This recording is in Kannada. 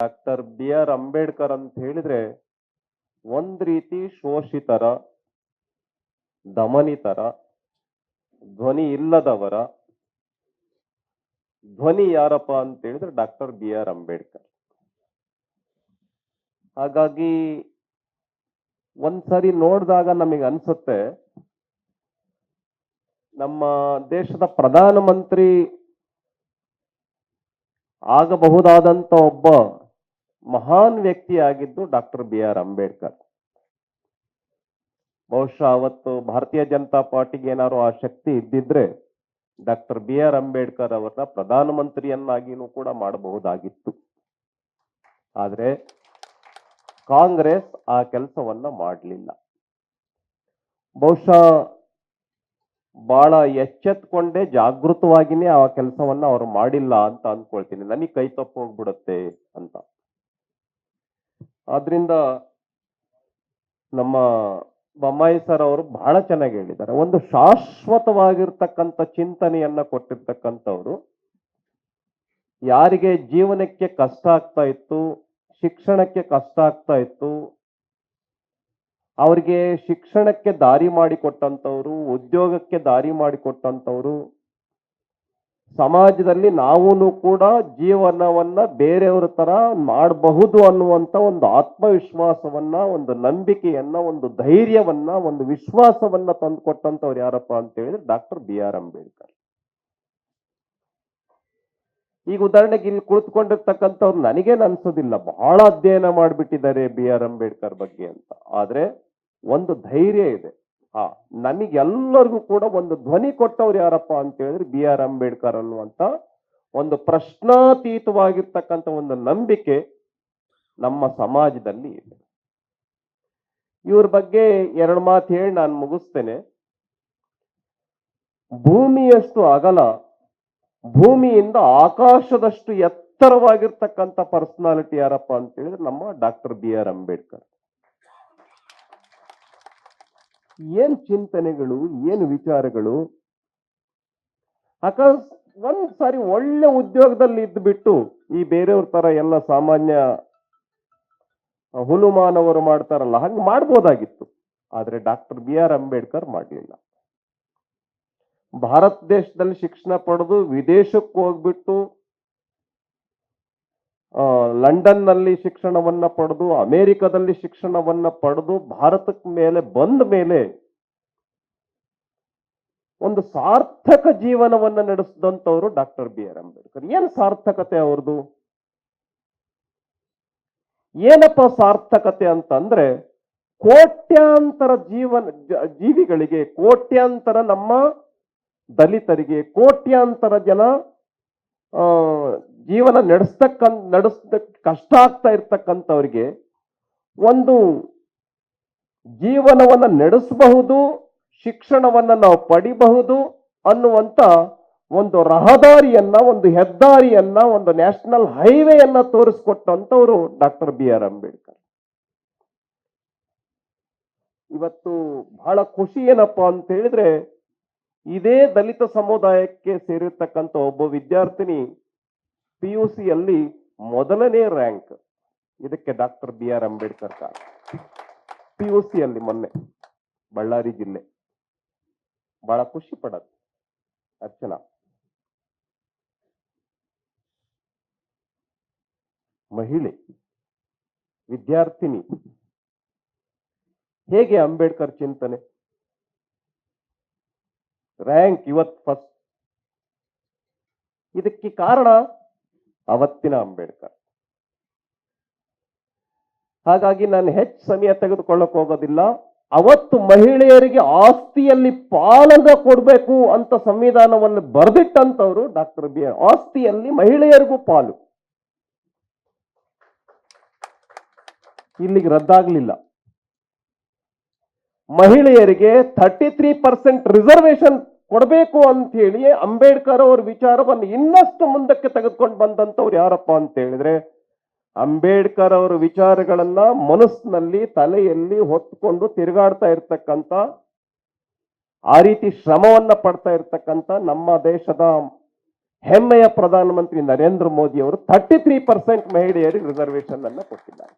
ಡಾಕ್ಟರ್ ಬಿ ಆರ್ ಅಂಬೇಡ್ಕರ್ ಅಂತ ಹೇಳಿದ್ರೆ ಒಂದ್ ರೀತಿ ಶೋಷಿತರ, ದಮನಿತರ, ಧ್ವನಿ ಇಲ್ಲದವರ ಧ್ವನಿ ಯಾರಪ್ಪ ಅಂತ ಹೇಳಿದ್ರೆ ಡಾಕ್ಟರ್ ಬಿ ಆರ್ ಅಂಬೇಡ್ಕರ್. ಹಾಗಾಗಿ ಒಂದ್ಸರಿ ನೋಡಿದಾಗ ನಮಗೆ ಅನ್ಸುತ್ತೆ, ನಮ್ಮ ದೇಶದ ಪ್ರಧಾನಮಂತ್ರಿ ಆಗಬಹುದಾದಂತ ಒಬ್ಬ ಮಹಾನ್ ವ್ಯಕ್ತಿ ಆಗಿದ್ದು ಡಾಕ್ಟರ್ ಬಿ ಆರ್ ಅಂಬೇಡ್ಕರ್. ಬಹುಶಃ ಅವತ್ತು ಭಾರತೀಯ ಜನತಾ ಪಾರ್ಟಿಗೆ ಏನಾದ್ರು ಆ ಶಕ್ತಿ ಇದ್ದಿದ್ರೆ ಡಾಕ್ಟರ್ ಬಿ ಆರ್ ಅಂಬೇಡ್ಕರ್ ಅವರನ್ನ ಪ್ರಧಾನಮಂತ್ರಿಯನ್ನಾಗಿನೂ ಕೂಡ ಮಾಡಬಹುದಾಗಿತ್ತು. ಆದ್ರೆ ಕಾಂಗ್ರೆಸ್ ಆ ಕೆಲಸವನ್ನ ಮಾಡಲಿಲ್ಲ. ಬಹುಶಃ ಬಹಳ ಎಚ್ಚೆತ್ಕೊಂಡೇ ಜಾಗೃತವಾಗಿನೇ ಆ ಕೆಲಸವನ್ನ ಅವರು ಮಾಡಿಲ್ಲ ಅಂತ ಅನ್ಕೊಳ್ತೀನಿ. ನನಗೆ ಕೈ ತಪ್ಪು ಹೋಗ್ಬಿಡುತ್ತೆ ಅಂತ. ಆದ್ರಿಂದ ನಮ್ಮ ಬೊಮ್ಮಾಯಿ ಸರ್ ಅವರು ಬಹಳ ಚೆನ್ನಾಗಿ ಹೇಳಿದ್ದಾರೆ. ಒಂದು ಶಾಶ್ವತವಾಗಿರ್ತಕ್ಕಂಥ ಚಿಂತನೆಯನ್ನ ಕೊಟ್ಟಿರ್ತಕ್ಕಂಥವ್ರು. ಯಾರಿಗೆ ಜೀವನಕ್ಕೆ ಕಷ್ಟ ಆಗ್ತಾ ಇತ್ತು, ಶಿಕ್ಷಣಕ್ಕೆ ಕಷ್ಟ ಆಗ್ತಾ ಇತ್ತು, ಅವ್ರಿಗೆ ಶಿಕ್ಷಣಕ್ಕೆ ದಾರಿ ಮಾಡಿಕೊಟ್ಟಂಥವ್ರು, ಉದ್ಯೋಗಕ್ಕೆ ದಾರಿ ಮಾಡಿಕೊಟ್ಟಂಥವ್ರು, ಸಮಾಜದಲ್ಲಿ ನಾವೂ ಕೂಡ ಜೀವನವನ್ನ ಬೇರೆಯವರ ತರ ಮಾಡಬಹುದು ಅನ್ನುವಂತ ಒಂದು ಆತ್ಮವಿಶ್ವಾಸವನ್ನ, ಒಂದು ನಂಬಿಕೆಯನ್ನ, ಒಂದು ಧೈರ್ಯವನ್ನ, ಒಂದು ವಿಶ್ವಾಸವನ್ನ ತಂದುಕೊಟ್ಟಂತವ್ರು ಯಾರಪ್ಪ ಅಂತ ಹೇಳಿದ್ರೆ ಡಾಕ್ಟರ್ ಬಿ ಆರ್ ಅಂಬೇಡ್ಕರ್. ಈಗ ಉದಾಹರಣೆಗೆ ಇಲ್ಲಿ ಕುಳಿತುಕೊಂಡಿರ್ತಕ್ಕಂಥವ್ರು ನನಗೇನು ಅನ್ಸೋದಿಲ್ಲ, ಬಹಳ ಅಧ್ಯಯನ ಮಾಡಿಬಿಟ್ಟಿದ್ದಾರೆ ಬಿ ಆರ್ ಅಂಬೇಡ್ಕರ್ ಬಗ್ಗೆ ಅಂತ. ಆದ್ರೆ ಒಂದು ಧೈರ್ಯ ಇದೆ. ನಮಗೆಲ್ಲರಿಗೂ ಕೂಡ ಒಂದು ಧ್ವನಿ ಕೊಟ್ಟವ್ರು ಯಾರಪ್ಪ ಅಂತ ಹೇಳಿದ್ರೆ ಬಿ ಆರ್ ಅಂಬೇಡ್ಕರ್ ಅನ್ನುವಂತ ಒಂದು ಪ್ರಶ್ನಾತೀತವಾಗಿರ್ತಕ್ಕಂಥ ಒಂದು ನಂಬಿಕೆ ನಮ್ಮ ಸಮಾಜದಲ್ಲಿ ಇದೆ. ಇವ್ರ ಬಗ್ಗೆ ಎರಡು ಮಾತು ಹೇಳಿ ನಾನು ಮುಗಿಸ್ತೇನೆ. ಭೂಮಿಯಷ್ಟು ಅಗಲ, ಭೂಮಿಯಿಂದ ಆಕಾಶದಷ್ಟು ಎತ್ತರವಾಗಿರ್ತಕ್ಕಂಥ ಪರ್ಸನಾಲಿಟಿ ಯಾರಪ್ಪ ಅಂತ ಹೇಳಿದ್ರೆ ನಮ್ಮ ಡಾಕ್ಟರ್ ಬಿ ಆರ್ ಅಂಬೇಡ್ಕರ್. ಏನ್ ಚಿಂತನೆಗಳು, ಏನು ವಿಚಾರಗಳು. ಒಂದ್ ಸಾರಿ ಒಳ್ಳೆ ಉದ್ಯೋಗದಲ್ಲಿ ಇದ್ದುಬಿಟ್ಟು ಈ ಬೇರೆಯವ್ರ ತರ ಎಲ್ಲ ಸಾಮಾನ್ಯ ಹುಲುಮಾನವರು ಮಾಡ್ತಾರಲ್ಲ, ಹಂಗೆ ಮಾಡ್ಬೋದಾಗಿತ್ತು. ಆದ್ರೆ ಡಾಕ್ಟರ್ ಬಿ ಆರ್ ಅಂಬೇಡ್ಕರ್ ಮಾಡಲಿಲ್ಲ. ಭಾರತ ದೇಶದಲ್ಲಿ ಶಿಕ್ಷಣ ಪಡೆದು ವಿದೇಶಕ್ಕೆ ಹೋಗ್ಬಿಟ್ಟು ಲಂಡನ್ ನಲ್ಲಿ ಶಿಕ್ಷಣವನ್ನ ಪಡೆದು, ಅಮೆರಿಕದಲ್ಲಿ ಶಿಕ್ಷಣವನ್ನ ಪಡೆದು ಭಾರತಕ್ಕೆ ಮೇಲೆ ಬಂದ ಮೇಲೆ ಒಂದು ಸಾರ್ಥಕ ಜೀವನವನ್ನ ನಡೆಸಿದಂತವರು ಡಾಕ್ಟರ್ ಬಿ ಆರ್ ಅಂಬೇಡ್ಕರ್. ಏನು ಸಾರ್ಥಕತೆ ಅವ್ರದ್ದು? ಏನಪ್ಪ ಸಾರ್ಥಕತೆ ಅಂತಂದ್ರೆ, ಕೋಟ್ಯಾಂತರ ಜೀವಿಗಳಿಗೆ, ಕೋಟ್ಯಾಂತರ ನಮ್ಮ ದಲಿತರಿಗೆ, ಕೋಟ್ಯಾಂತರ ಜನ ಜೀವನ ನಡೆಸದಕ್ಕೆ ಕಷ್ಟ ಆಗ್ತಾ ಇರ್ತಕ್ಕಂಥವ್ರಿಗೆ ಒಂದು ಜೀವನವನ್ನ ನಡೆಸಬಹುದು, ಶಿಕ್ಷಣವನ್ನ ನಾವು ಪಡಿಬಹುದು ಅನ್ನುವಂತ ಒಂದು ರಹದಾರಿಯನ್ನ, ಒಂದು ಹೆದ್ದಾರಿಯನ್ನ, ಒಂದು ನ್ಯಾಷನಲ್ ಹೈವೇಯನ್ನ ತೋರಿಸ್ಕೊಟ್ಟಂತವರು ಡಾಕ್ಟರ್ ಬಿ ಆರ್ ಅಂಬೇಡ್ಕರ್. ಇವತ್ತು ಬಹಳ ಖುಷಿ ಏನಪ್ಪಾ ಅಂತ ಹೇಳಿದ್ರೆ, ಇದೇ ದಲಿತ ಸಮುದಾಯಕ್ಕೆ ಸೇರಿರ್ತಕ್ಕಂಥ ಒಬ್ಬ ವಿದ್ಯಾರ್ಥಿನಿ PUCಯಲ್ಲಿ ಮೊದಲನೇ ರ್ಯಾಂಕ್. ಇದಕ್ಕೆ ಡಾಕ್ಟರ್ ಬಿ ಆರ್ ಅಂಬೇಡ್ಕರ್ ಕಾರಣ. PUCಯಲ್ಲಿ ಮೊನ್ನೆ ಬಳ್ಳಾರಿ ಜಿಲ್ಲೆ. ಬಹಳ ಖುಷಿ ಪಡತ್ತೆ. ಅರ್ಚನಾ ಮಹಿಳೆ, ವಿದ್ಯಾರ್ಥಿನಿ. ಹೇಗೆ ಅಂಬೇಡ್ಕರ್ ಚಿಂತನೆ? ರ್ಯಾಂಕ್ ಇವತ್ತು ಫಸ್ಟ್. ಇದಕ್ಕೆ ಕಾರಣ ಅವತ್ತಿನ ಅಂಬೇಡ್ಕರ್. ಹಾಗಾಗಿ ನಾನು ಹೆಚ್ಚು ಸಮಯ ತೆಗೆದುಕೊಳ್ಳಕ್ ಹೋಗೋದಿಲ್ಲ. ಅವತ್ತು ಮಹಿಳೆಯರಿಗೆ ಆಸ್ತಿಯಲ್ಲಿ ಪಾಲನ್ನ ಕೊಡಬೇಕು ಅಂತ ಸಂವಿಧಾನವನ್ನು ಬರೆದಿಟ್ಟಂತವರು ಡಾಕ್ಟರ್ ಬಿ ಆರ್. ಆಸ್ತಿಯಲ್ಲಿ ಮಹಿಳೆಯರಿಗೂ ಪಾಲು ಇಲ್ಲಿಗೆ ರದ್ದಾಗಲಿಲ್ಲ. ಮಹಿಳೆಯರಿಗೆ 33% ರಿಸರ್ವೇಶನ್ ಕೊಡಬೇಕು ಅಂತ ಹೇಳಿ ಅಂಬೇಡ್ಕರ್ ಅವರ ವಿಚಾರವನ್ನು ಇನ್ನಷ್ಟು ಮುಂದಕ್ಕೆ ತೆಗೆದುಕೊಂಡು ಬಂದಂತವ್ರು ಯಾರಪ್ಪ ಅಂತ ಹೇಳಿದ್ರೆ, ಅಂಬೇಡ್ಕರ್ ಅವರ ವಿಚಾರಗಳನ್ನ ಮನಸ್ಸಿನಲ್ಲಿ, ತಲೆಯಲ್ಲಿ ಹೊತ್ಕೊಂಡು ತಿರುಗಾಡ್ತಾ ಇರ್ತಕ್ಕಂಥ, ಆ ರೀತಿ ಶ್ರಮವನ್ನ ಪಡ್ತಾ ಇರ್ತಕ್ಕಂಥ ನಮ್ಮ ದೇಶದ ಹೆಮ್ಮೆಯ ಪ್ರಧಾನಮಂತ್ರಿ ನರೇಂದ್ರ ಮೋದಿ ಅವರು 33% ಮಹಿಳೆಯರಿಗೆ ರಿಸರ್ವೇಶನ್ ಅನ್ನ ಕೊಟ್ಟಿದ್ದಾರೆ.